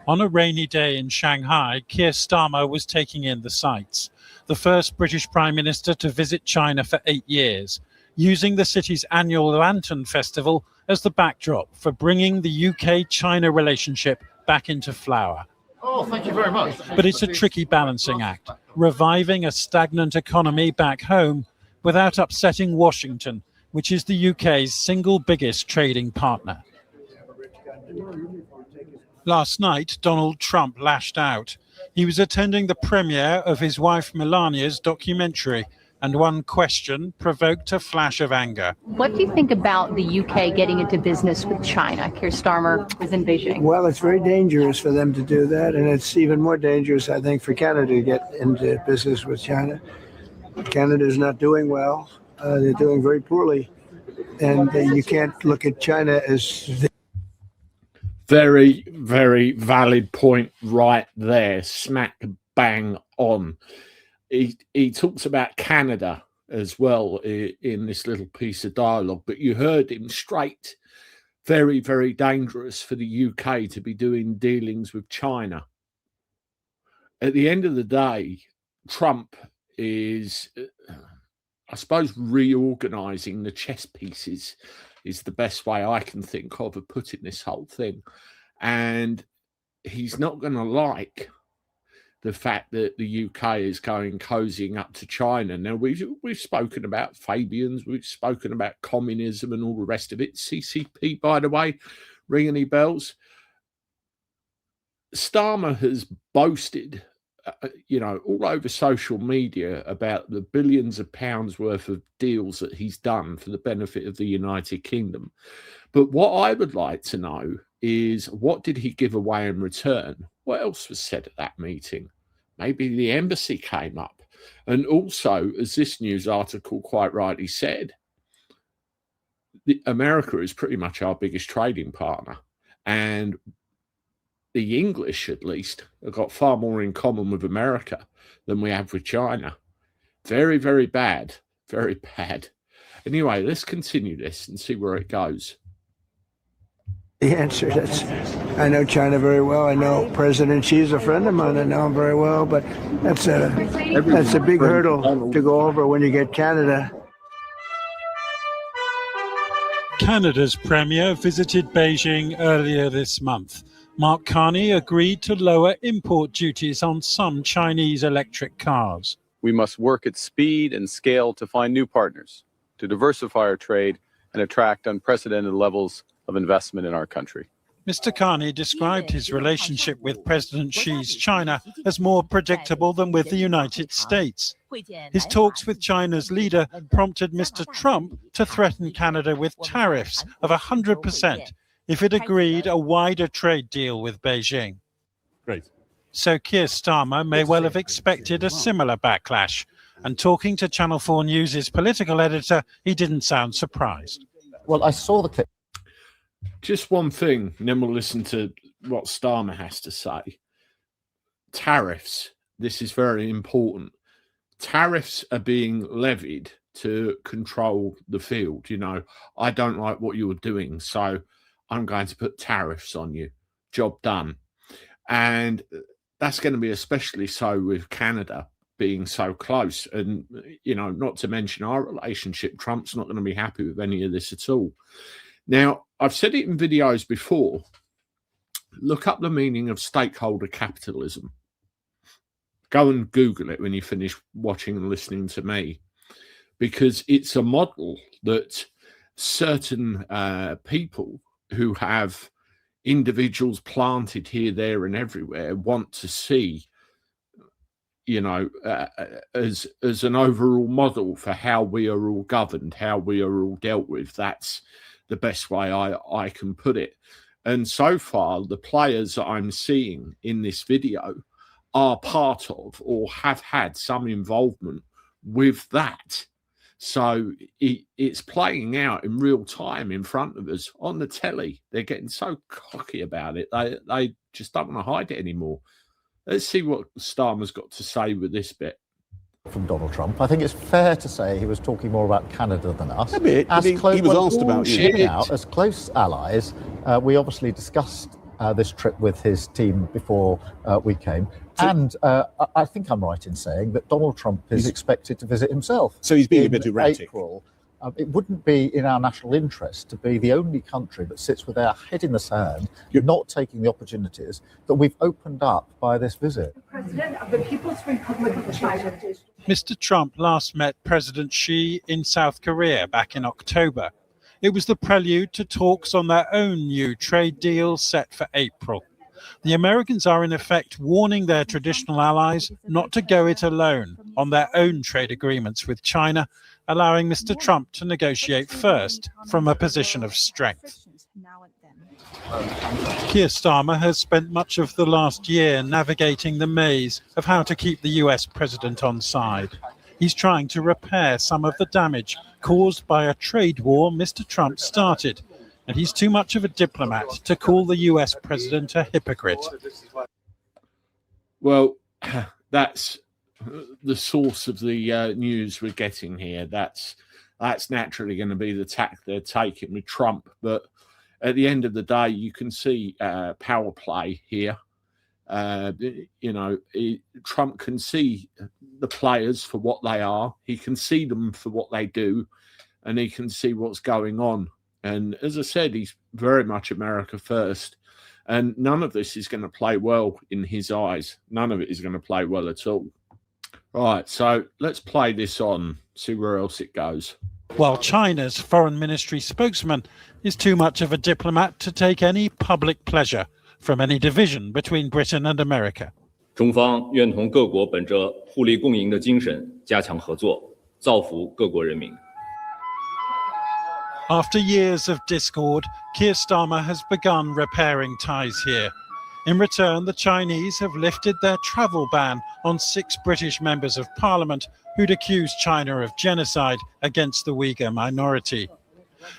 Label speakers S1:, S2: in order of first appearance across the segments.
S1: On a rainy day in Shanghai, Keir Starmer was taking in the sights, the first British Prime Minister to visit China for 8 years, using the city's annual Lantern Festival as the backdrop for bringing the UK-China relationship back into flower.
S2: Oh, thank you very much.
S1: But it's a tricky balancing act, reviving a stagnant economy back home without upsetting Washington, which is the UK's single biggest trading partner. Last night, Donald Trump lashed out. He was attending the premiere of his wife Melania's documentary, and one question provoked a flash of anger.
S3: What do you think about the UK getting into business with China? Keir Starmer is in Beijing.
S4: Well, it's very dangerous for them to do that, and it's even more dangerous, I think, for Canada to get into business with China. Canada is not doing well. They're doing very poorly, and you can't look at China as...
S5: Very, very valid point right there, smack bang on. He talks about Canada as well in this little piece of dialogue, but you heard him straight. Very, very dangerous for the UK to be doing dealings with China. At the end of the day, Trump is, I suppose, reorganising the chess pieces is the best way I can think of putting this whole thing. And he's not going to like the fact that the UK is cozying up to China. Now, we've spoken about Fabians, we've spoken about communism and all the rest of it. CCP, by the way, ring any bells? Starmer has boasted, all over social media about the billions of pounds worth of deals that he's done for the benefit of the United Kingdom. But what I would like to know is, what did he give away in return? What else was said at that meeting? Maybe the embassy came up. And also, as this news article quite rightly said, America is pretty much our biggest trading partner. And the English, at least, have got far more in common with America than we have with China. Very, very bad. Very bad. Anyway, let's continue this and see where it goes.
S4: The answer is, I know China very well. I know President Xi's a friend of mine. I know him very well, but that's a big hurdle to go over when you get Canada.
S1: Canada's premier visited Beijing earlier this month. Mark Carney agreed to lower import duties on some Chinese electric cars.
S6: We must work at speed and scale to find new partners, to diversify our trade and attract unprecedented levels of investment in our country.
S1: Mr. Carney described his relationship with President Xi's China as more predictable than with the United States. His talks with China's leader prompted Mr. Trump to threaten Canada with tariffs of 100% if it agreed a wider trade deal with Beijing.
S7: Great.
S1: So Keir Starmer may well have expected a similar backlash. And talking to Channel 4 News' political editor, he didn't sound surprised.
S7: Well, I saw the clip.
S5: Just one thing, and then we'll listen to what Starmer has to say. Tariffs. This is very important. Tariffs are being levied to control the field. I don't like what you're doing, so I'm going to put tariffs on you. Job done. And that's going to be especially so with Canada being so close. And, not to mention our relationship, Trump's not going to be happy with any of this at all. Now, I've said it in videos before. Look up the meaning of stakeholder capitalism. Go and Google it when you finish watching and listening to me, because it's a model that certain people who have individuals planted here, there, and everywhere want to see, as an overall model for how we are all governed, how we are all dealt with. That's the best way I can put it. And so far, the players that I'm seeing in this video are part of or have had some involvement with that. So it's playing out in real time in front of us on the telly. They're getting so cocky about it. They just don't want to hide it anymore. Let's see what Starmer's got to say with this bit.
S7: From Donald Trump, I think it's fair to say he was talking more about Canada than us.
S8: He was asked about
S7: As close allies, we obviously discussed this trip with his team before we came. And I think I'm right in saying that Donald Trump is expected to visit himself.
S2: So he's being a bit erratic.
S7: April. It wouldn't be in our national interest to be the only country that sits with our head in the sand, not taking the opportunities that we've opened up by this visit.
S8: President of the People's Republic of China.
S1: Mr. Trump last met President Xi in South Korea back in October. It was the prelude to talks on their own new trade deal set for April. The Americans are in effect warning their traditional allies not to go it alone on their own trade agreements with China, allowing Mr. Trump to negotiate first from a position of strength. Keir Starmer has spent much of the last year navigating the maze of how to keep the US president on side. He's trying to repair some of the damage caused by a trade war Mr. Trump started, and he's too much of a diplomat to call the US president a hypocrite.
S5: Well, that's the source of the news we're getting here. That's naturally going to be the tack they're taking with Trump. But at the end of the day, you can see power play here. Trump can see the players for what they are. He can see them for what they do, and he can see what's going on. And as I said, he's very much America first. And none of this is going to play well in his eyes. None of it is going to play well at all. Right, so let's play this on, see where else it goes.
S1: While China's foreign ministry spokesman is too much of a diplomat to take any public pleasure from any division between Britain and America.
S9: 中方愿同各国本着互利共赢的精神加强合作，造福各国人民。
S1: After years of discord, Keir Starmer has begun repairing ties here. In return, the Chinese have lifted their travel ban on 6 British members of parliament who'd accused China of genocide against the Uyghur minority.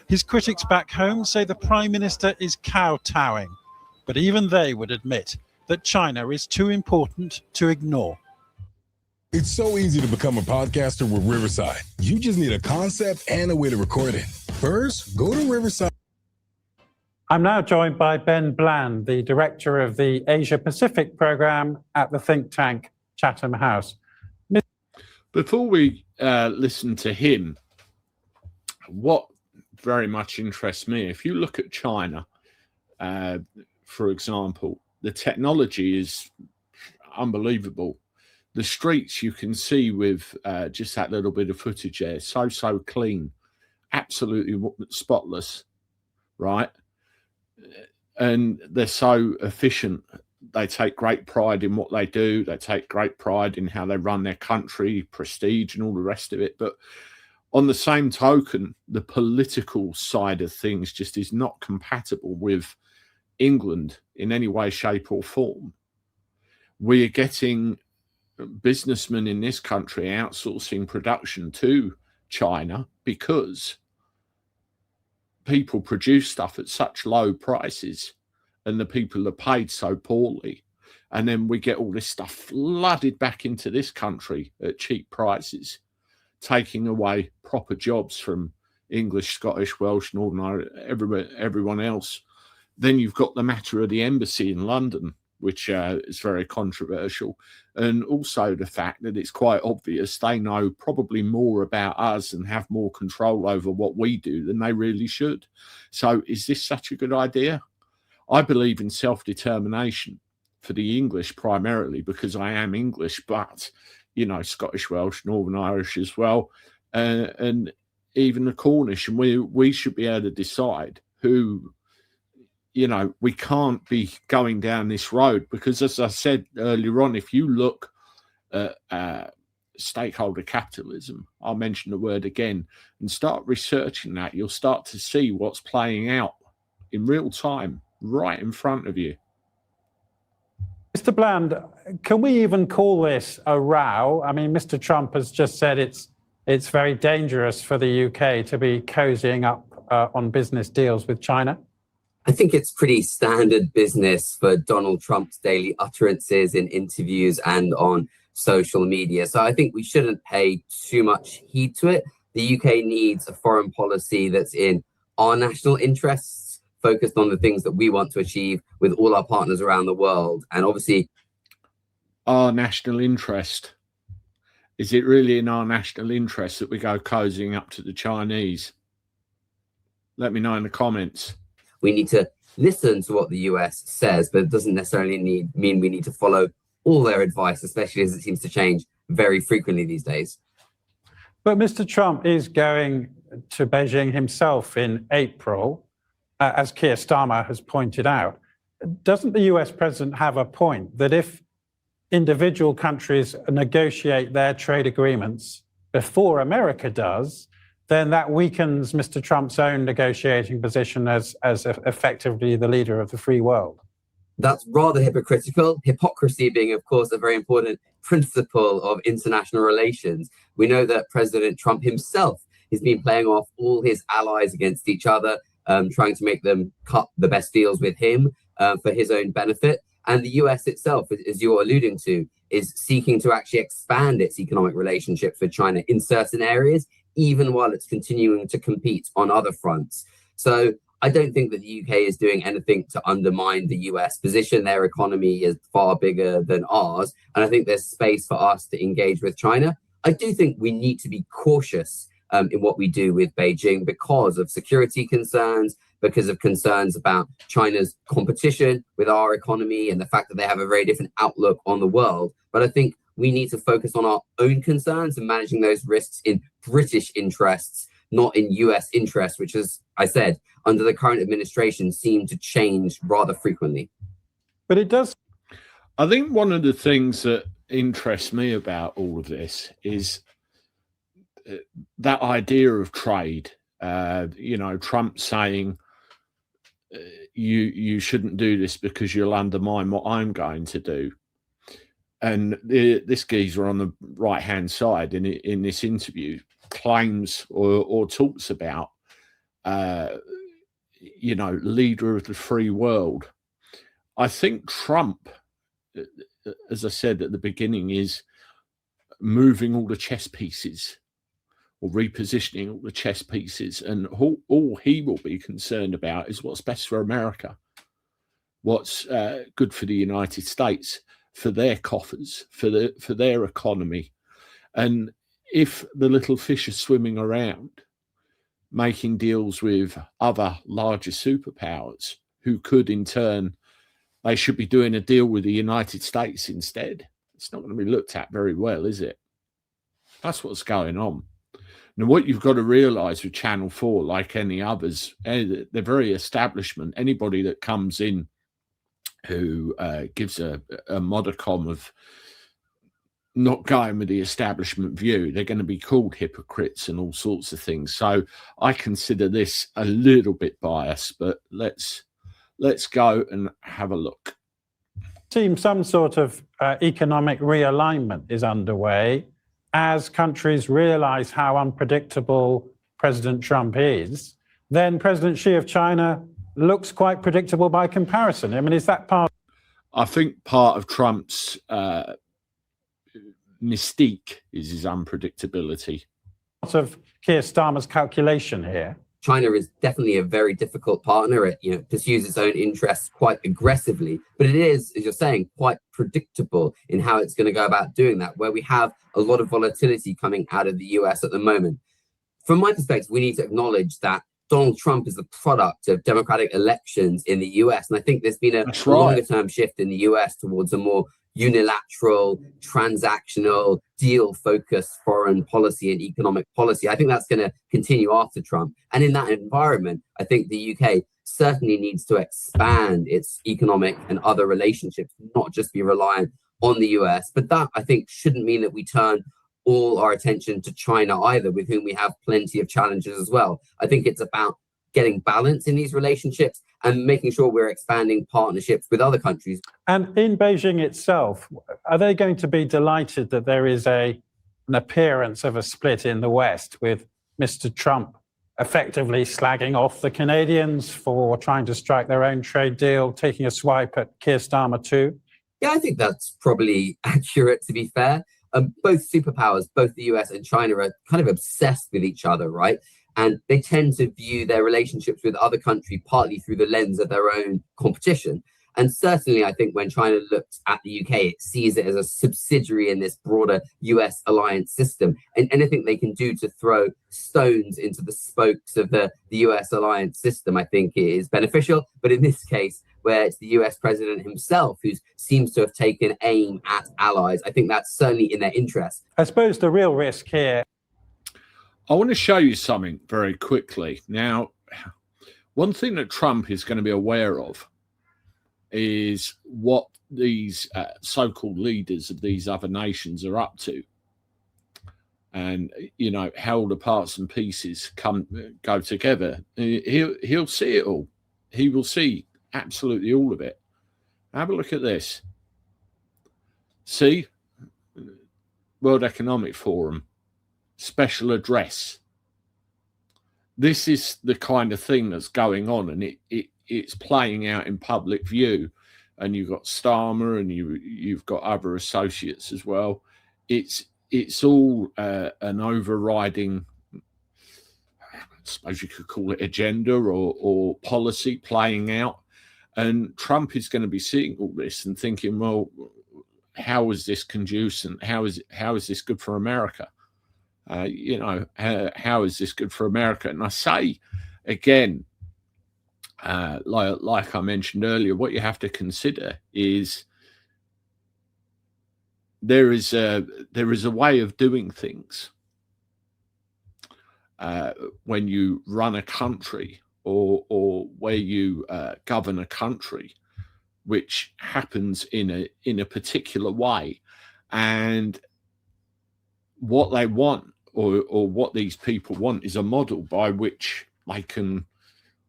S1: His critics back home say the Prime Minister is kowtowing, but even they would admit that China is too important to ignore.
S10: It's so easy to become a podcaster with Riverside. You just need a concept and a way to record it. First, go to Riverside.
S1: I'm now joined by Ben Bland, the director of the Asia Pacific program at the think tank Chatham House.
S5: Before we listen to him, what very much interests me, if you look at China, for example, the technology is unbelievable. The streets you can see with just that little bit of footage there, so clean, absolutely spotless, right? And they're so efficient. They take great pride in what they do. They take great pride in how they run their country, prestige and all the rest of it. But on the same token, the political side of things just is not compatible with England in any way, shape or form. We are getting businessmen in this country outsourcing production to China because people produce stuff at such low prices and the people are paid so poorly. And then we get all this stuff flooded back into this country at cheap prices, taking away proper jobs from English, Scottish, Welsh, Northern Irish, everyone else. Then you've got the matter of the embassy in London, which is very controversial. And also the fact that it's quite obvious they know probably more about us and have more control over what we do than they really should. So is this such a good idea? I believe in self-determination for the English primarily because I am English, but, you know, Scottish, Welsh, Northern Irish as well, and even the Cornish. And we should be able to decide who, you know, we can't be going down this road because, as I said earlier on, if you look at stakeholder capitalism, I'll mention the word again, and start researching that, you'll start to see what's playing out in real time right in front of you.
S1: Mr. Bland, can we even call this a row? I mean, Mr. Trump has just said it's very dangerous for the UK to be cozying up on business deals with China.
S11: I think it's pretty standard business for Donald Trump's daily utterances in interviews and on social media. So I think we shouldn't pay too much heed to it. The UK needs a foreign policy that's in our national interests focused on the things that we want to achieve with all our partners around the world. And obviously,
S5: our national interest. Is it really in our national interest that we go cozying up to the Chinese? Let me know in the comments.
S11: We need to listen to what the US says, but it doesn't necessarily mean we need to follow all their advice, especially as it seems to change very frequently these days.
S1: But Mr. Trump is going to Beijing himself in April, as Keir Starmer has pointed out. Doesn't the US president have a point that if individual countries negotiate their trade agreements before America does, then that weakens Mr. Trump's own negotiating position as effectively the leader of the free world?
S11: That's rather hypocritical. Hypocrisy being, of course, a very important principle of international relations. We know that President Trump himself has been playing off all his allies against each other, trying to make them cut the best deals with him for his own benefit. And the US itself, as you're alluding to, is seeking to actually expand its economic relationships with China in certain areas, even while it's continuing to compete on other fronts. So I don't think that the UK is doing anything to undermine the US position. Their economy is far bigger than ours. And I think there's space for us to engage with China. I do think we need to be cautious in what we do with Beijing because of security concerns, because of concerns about China's competition with our economy and the fact that they have a very different outlook on the world. But I think we need to focus on our own concerns and managing those risks in British interests, not in US interests, which, as I said, under the current administration seem to change rather frequently.
S1: But it does.
S5: I think one of the things that interests me about all of this is that idea of trade. Trump saying, you shouldn't do this because you'll undermine what I'm going to do. And this geezer on the right-hand side in this interview claims or talks about, leader of the free world. I think Trump, as I said at the beginning, is moving all the chess pieces or repositioning all the chess pieces. And all he will be concerned about is what's best for America, what's good for the United States, for their coffers, for their economy. And if the little fish are swimming around, making deals with other larger superpowers who could in turn, they should be doing a deal with the United States instead. It's not going to be looked at very well, is it? That's what's going on. Now, what you've got to realize with Channel 4, like any others, the very establishment, anybody that comes in who gives a modicum of not going with the establishment view, they're going to be called hypocrites and all sorts of things. So I consider this a little bit biased, but let's go and have a look.
S1: Seems some sort of economic realignment is underway as countries realize how unpredictable President Trump is. Then President Xi of China looks quite predictable by comparison. I mean, is that part?
S5: I think part of Trump's mystique is his unpredictability.
S1: Part of Keir Starmer's calculation here.
S11: China is definitely a very difficult partner. It pursues its own interests quite aggressively, but it is, as you're saying, quite predictable in how it's going to go about doing that, where we have a lot of volatility coming out of the US at the moment. From my perspective, we need to acknowledge that Donald Trump is the product of democratic elections in the US. And I think there's been a longer-term shift in the US towards a more unilateral, transactional, deal-focused foreign policy and economic policy. I think that's going to continue after Trump. And in that environment, I think the UK certainly needs to expand its economic and other relationships, not just be reliant on the US. But that, I think, shouldn't mean that we turn all our attention to China either, with whom we have plenty of challenges as well. I think it's about getting balance in these relationships and making sure we're expanding partnerships with other countries.
S1: And in Beijing itself, are they going to be delighted that there is an appearance of a split in the West, with Mr. Trump effectively slagging off the Canadians for trying to strike their own trade deal, taking a swipe at Keir Starmer too?
S11: Yeah, I think that's probably accurate, to be fair. Both superpowers, both the US and China, are kind of obsessed with each other, right? And they tend to view their relationships with other countries partly through the lens of their own competition. And certainly, I think when China looks at the UK, it sees it as a subsidiary in this broader US alliance system. And anything they can do to throw stones into the spokes of the US alliance system, I think is beneficial. But in this case, where it's the US president himself who seems to have taken aim at allies, I think that's certainly in their interest.
S1: I suppose the real risk here.
S5: I want to show you something very quickly. Now, one thing that Trump is going to be aware of is what these so-called leaders of these other nations are up to, and how all the parts and pieces go together. He'll see it all. He will see absolutely all of it. Have a look at this. See, World Economic Forum special address. This is the kind of thing that's going on, and it's playing out in public view. And you've got Starmer, and you've got other associates as well. It's all an overriding, I suppose you could call it, agenda or policy playing out. And Trump is going to be seeing all this and thinking, well, how is this conducive? How is this good for America? How is this good for America? And I say again, like I mentioned earlier, what you have to consider is there is a way of doing things when you run a country or where you govern a country, which happens in a particular way. And what they want or what these people want is a model by which they can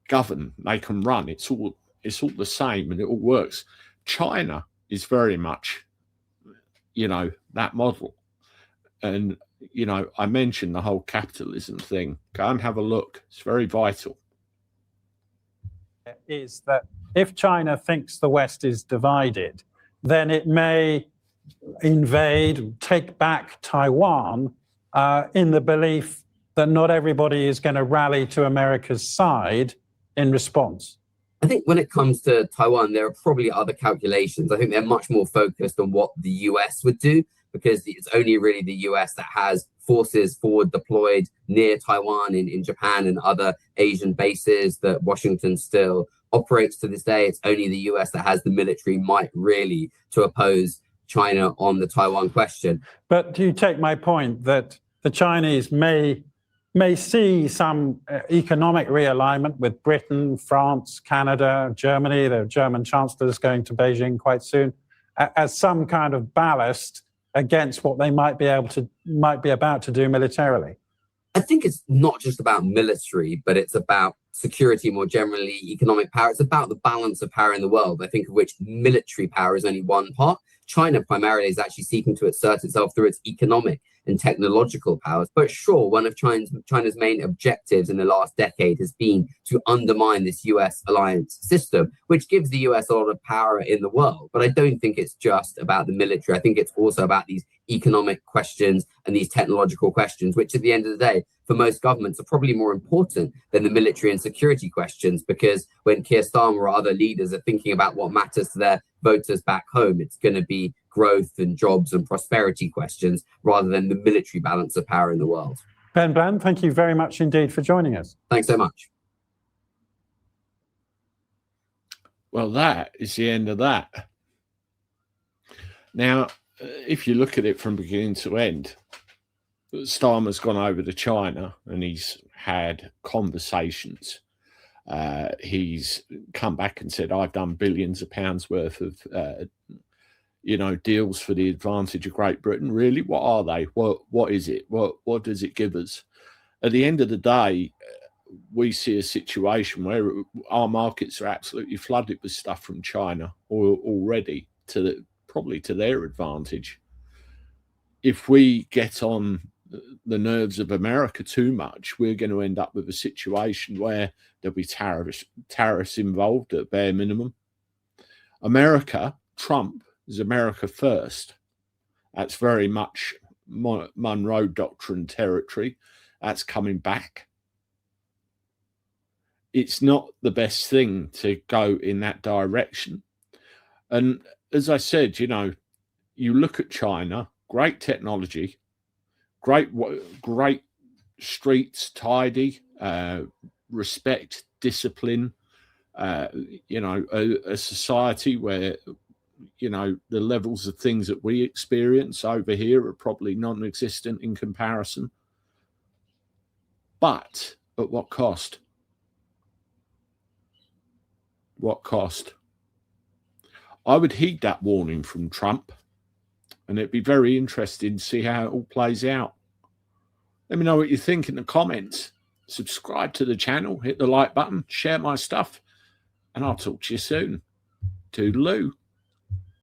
S5: govern, they can run. It's all the same, and it all works. China is very much, that model. And, I mentioned the whole capitalism thing. Go and have a look. It's very vital.
S1: Is that if China thinks the West is divided, then it may invade, take back Taiwan in the belief that not everybody is going to rally to America's side in response.
S11: I think when it comes to Taiwan, there are probably other calculations. I think they're much more focused on what the US would do, because it's only really the US that has forces forward deployed near Taiwan, in Japan and other Asian bases that Washington still operates to this day. It's only the US that has the military might really to oppose China on the Taiwan question.
S1: But do you take my point that the Chinese may see some economic realignment with Britain, France, Canada, Germany? The German chancellor is going to Beijing quite soon, as some kind of ballast against what they might be about to do militarily?
S11: I think it's not just about military, but it's about security more generally, economic power. It's about the balance of power in the world, I think, of which military power is only one part. China primarily is actually seeking to assert itself through its economic and technological powers. But sure, one of China's main objectives in the last decade has been to undermine this US alliance system, which gives the US a lot of power in the world. But I don't think it's just about the military. I think it's also about these economic questions and these technological questions, which at the end of the day, for most governments, are probably more important than the military and security questions, because when Keir Starmer or other leaders are thinking about what matters to their voters back home, it's going to be growth and jobs and prosperity questions rather than the military balance of power in the world.
S1: Ben Bland, thank you very much indeed for joining us.
S11: Thanks so much.
S5: Well, that is the end of that. Now, if you look at it from beginning to end, Starmer's gone over to China and he's had conversations. He's come back and said, I've done billions of pounds worth of deals for the advantage of Great Britain. Really? What are they? What is it? What does it give us? At the end of the day, we see a situation where our markets are absolutely flooded with stuff from China already, probably to their advantage. If we get on the nerves of America too much, we're going to end up with a situation where there'll be tariffs involved at bare minimum. Trump is America first. That's very much Monroe Doctrine territory. That's coming back. it's not the best thing to go in that direction. And as I said, you know, you look at China, great technology, great streets, tidy, respect, discipline, you know, a society where, you know, the levels of things that we experience over here are probably non-existent in comparison. But at what cost? What cost? I would heed that warning from Trump, and it'd be very interesting to see how it all plays out. Let me know what you think in the comments. Subscribe to the channel, hit the like button, share my stuff, and I'll talk to you soon. Toodaloo.